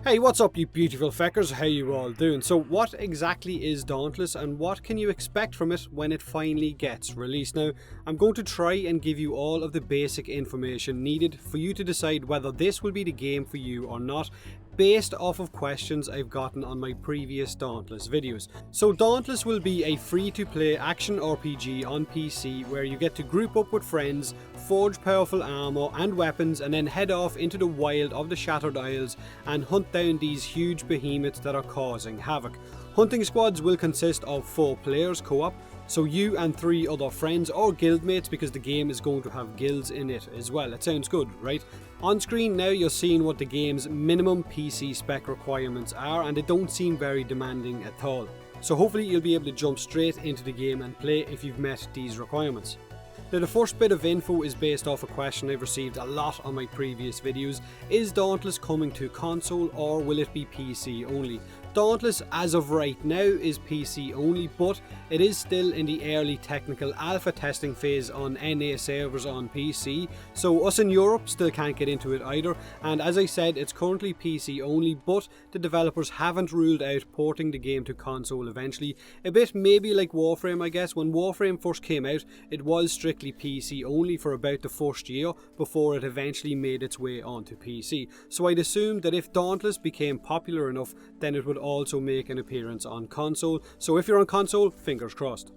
Hey, what's up you beautiful feckers, how you all doing? So what exactly is Dauntless and what can you expect from it when it finally gets released? Now, I'm going to try and give you all of the basic information needed for you to decide whether this will be the game for you or not, based off of questions I've gotten on my previous Dauntless videos. So Dauntless will be a free-to-play action RPG on PC where you get to group up with friends, forge powerful armor and weapons, and then head off into the wild of the Shattered Isles and hunt down these huge behemoths that are causing havoc. Hunting squads will consist of 4 players co-op, so you and 3 other friends or guildmates, because the game is going to have guilds in it as well. It sounds good, right? On screen now you're seeing what the game's minimum PC spec requirements are, and they don't seem very demanding at all. So hopefully you'll be able to jump straight into the game and play if you've met these requirements. Now the first bit of info is based off a question I've received a lot on my previous videos. Is Dauntless coming to console or will it be PC only? Dauntless as of right now is PC only, but it is still in the early technical alpha testing phase on NA servers on PC, so us in Europe still can't get into it either, and as I said, it's currently PC only, but the developers haven't ruled out porting the game to console eventually. A bit maybe like Warframe, I guess. When Warframe first came out, it was strictly PC only for about the first year before it eventually made its way onto PC. So I'd assume that if Dauntless became popular enough, then it would also make an appearance on console. So if you're on console, fingers crossed.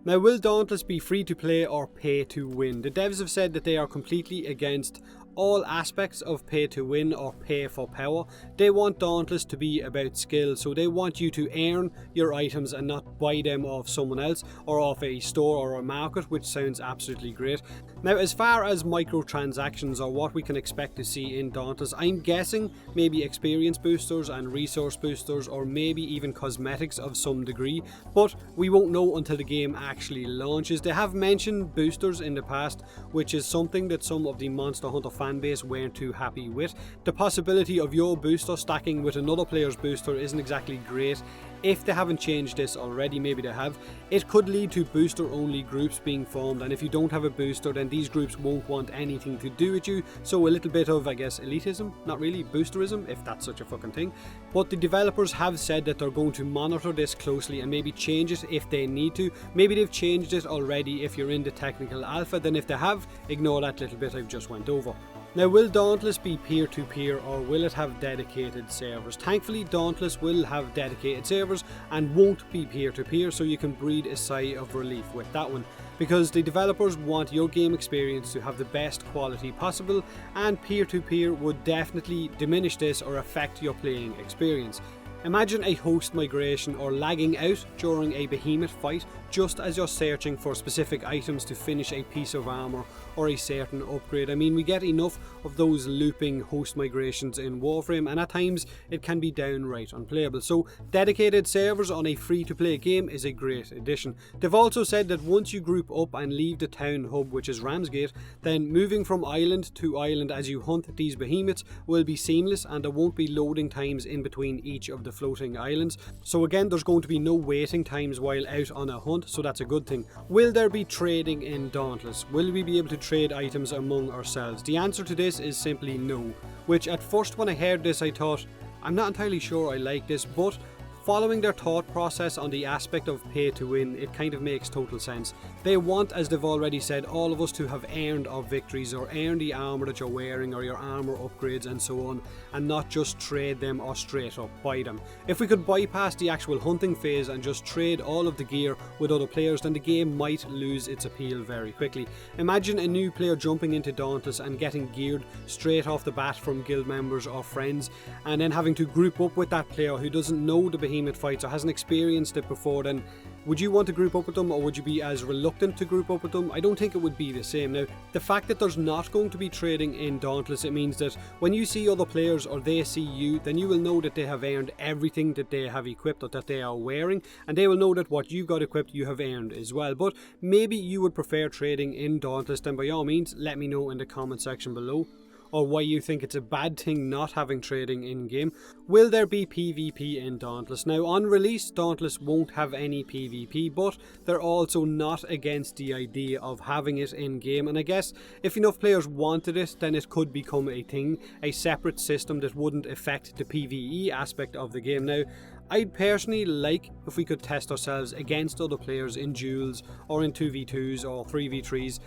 Now, will Dauntless be free to play or pay to win? The devs have said that they are completely against all aspects of pay to win or pay for power. They want Dauntless to be about skill, so they want you to earn your items and not buy them off someone else or off a store or a market, which sounds absolutely great. Now, as far as microtransactions or what we can expect to see in Dauntless, I'm guessing maybe experience boosters and resource boosters, or maybe even cosmetics of some degree, but we won't know until the game actually launches. They have mentioned boosters in the past, which is something that some of the Monster Hunter fanbase weren't too happy with. The possibility of your booster stacking with another player's booster isn't exactly great. If they haven't changed this already, maybe they have. It could lead to booster only groups being formed, and if you don't have a booster, then these groups won't want anything to do with you. So a little bit of, I guess, elitism, not really boosterism, if that's such a fucking thing. But the developers have said that they're going to monitor this closely and maybe change it if they need to. Maybe they've changed it already if you're in the technical alpha, then if they have, ignore that little bit I've just went over. Now, will Dauntless be peer-to-peer or will it have dedicated servers? Thankfully, Dauntless will have dedicated servers and won't be peer-to-peer, so you can breathe a sigh of relief with that one, because the developers want your game experience to have the best quality possible, and peer-to-peer would definitely diminish this or affect your playing experience. Imagine a host migration or lagging out during a behemoth fight just as you're searching for specific items to finish a piece of armor or a certain upgrade. I mean, we get enough of those looping host migrations in Warframe, and at times it can be downright unplayable. So dedicated servers on a free-to-play game is a great addition. They've also said that once you group up and leave the town hub, which is Ramsgate, then moving from island to island as you hunt these behemoths will be seamless, and there won't be loading times in between each of the floating islands. So again, there's going to be no waiting times while out on a hunt, so that's a good thing. Will there be trading in Dauntless? Will we be able to trade items among ourselves? The answer to this is simply no, which at first when I heard this I thought, I'm not entirely sure I like this, but following their thought process on the aspect of pay to win, it kind of makes total sense. They want, as they've already said, all of us to have earned our victories or earned the armor that you're wearing or your armor upgrades and so on, and not just trade them or straight up buy them. If we could bypass the actual hunting phase and just trade all of the gear with other players, then the game might lose its appeal very quickly. Imagine a new player jumping into Dauntless and getting geared straight off the bat from guild members or friends, and then having to group up with that player who doesn't know the behemoth fights or hasn't experienced it before. Then would you want to group up with them, or would you be as reluctant to group up with them? I don't think it would be the same. Now, the fact that there's not going to be trading in Dauntless, it means that when you see other players or they see you, then you will know that they have earned everything that they have equipped or that they are wearing, and they will know that what you've got equipped you have earned as well. But maybe you would prefer trading in Dauntless, then by all means let me know in the comment section below. or why you think it's a bad thing not having trading in game. Will there be PvP in Dauntless? Now on release, Dauntless won't have any PvP, but they're also not against the idea of having it in game, and I guess if enough players wanted it, then it could become a thing, a separate system that wouldn't affect the PvE aspect of the game. Now I'd personally like if we could test ourselves against other players in duels or in 2v2s or 3v3s.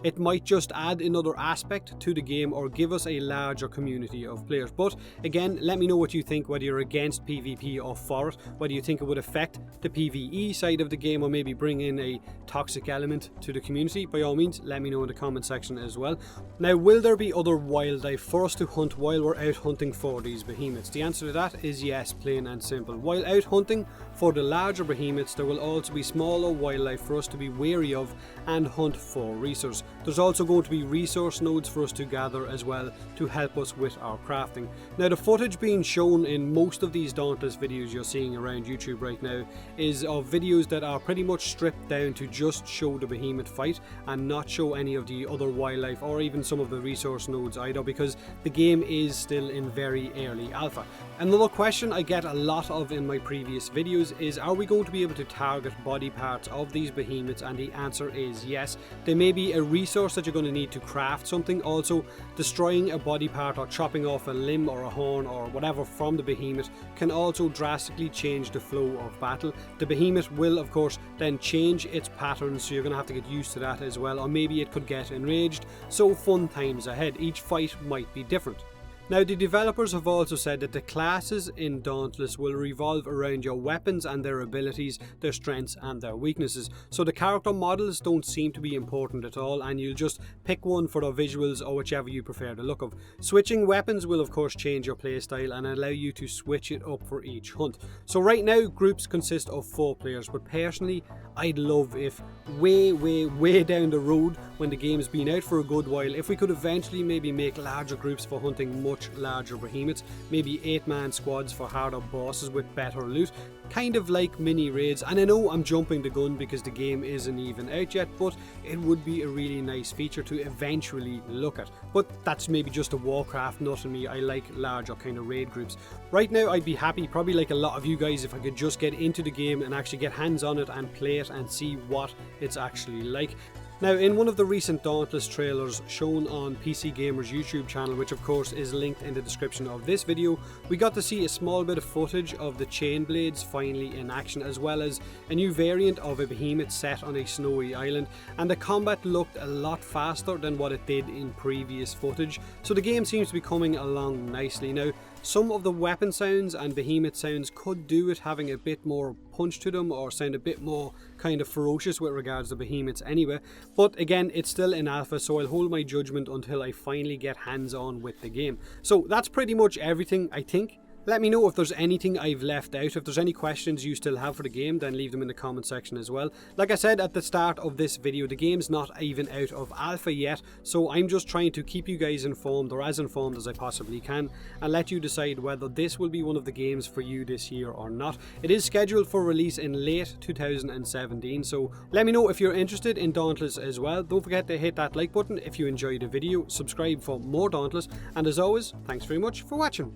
It might just add another aspect to the game or give us a larger community of players. But again, let me know what you think, whether you're against PvP or for it, whether you think it would affect the PvE side of the game or maybe bring in a toxic element to the community. By all means, let me know in the comment section as well. Now, will there be other wildlife for us to hunt while we're out hunting for these behemoths? The answer to that is yes, plain and simple. While out hunting for the larger behemoths, there will also be smaller wildlife for us to be wary of and hunt for resources. There's also going to be resource nodes for us to gather as well to help us with our crafting. Now, the footage being shown in most of these Dauntless videos you're seeing around YouTube right now is of videos that are pretty much stripped down to just show the behemoth fight and not show any of the other wildlife or even some of the resource nodes either, because the game is still in very early alpha. Another question I get a lot of in my previous videos is, are we going to be able to target body parts of these behemoths? And the answer is yes. There may be a resource that you're going to need to craft something. Also, destroying a body part or chopping off a limb or a horn or whatever from the behemoth can also drastically change the flow of battle. The behemoth will of course then change its pattern, so you're going to have to get used to that as well, or maybe it could get enraged. So fun times ahead. Each fight might be different. Now, the developers have also said that the classes in Dauntless will revolve around your weapons and their abilities, their strengths and their weaknesses. So the character models don't seem to be important at all, and you'll just pick one for the visuals or whichever you prefer the look of. Switching weapons will of course change your playstyle and allow you to switch it up for each hunt. So right now groups consist of 4 players, but personally I'd love if way down the road, when the game's been out for a good while, if we could eventually maybe make larger groups for hunting much larger behemoths, maybe 8-man squads for harder bosses with better loot, kind of like mini raids. And I know I'm jumping the gun because the game isn't even out yet, but it would be a really nice feature to eventually look at. But that's maybe just a Warcraft nut in me. I like larger kind of raid groups. Right now I'd be happy, probably like a lot of you guys, if I could just get into the game and actually get hands on it and play it and see what it's actually like. Now, in one of the recent Dauntless trailers shown on PC Gamer's YouTube channel, which of course is linked in the description of this video, we got to see a small bit of footage of the Chainblades finally in action, as well as a new variant of a behemoth set on a snowy island, and the combat looked a lot faster than what it did in previous footage, so the game seems to be coming along nicely. Now, some of the weapon sounds and behemoth sounds could do with having a bit more punch to them or sound a bit more kind of ferocious with regards to behemoths anyway, but again, it's still in alpha, so I'll hold my judgment until I finally get hands on with the game. So that's pretty much everything, I think. Let me know if there's anything I've left out. If there's any questions you still have for the game, then leave them in the comment section as well. Like I said at the start of this video, the game's not even out of alpha yet, so I'm just trying to keep you guys informed, or as informed as I possibly can, and let you decide whether this will be one of the games for you this year or not. It is scheduled for release in late 2017, so let me know if you're interested in Dauntless as well. Don't forget to hit that like button if you enjoyed the video, subscribe for more Dauntless, and as always, thanks very much for watching.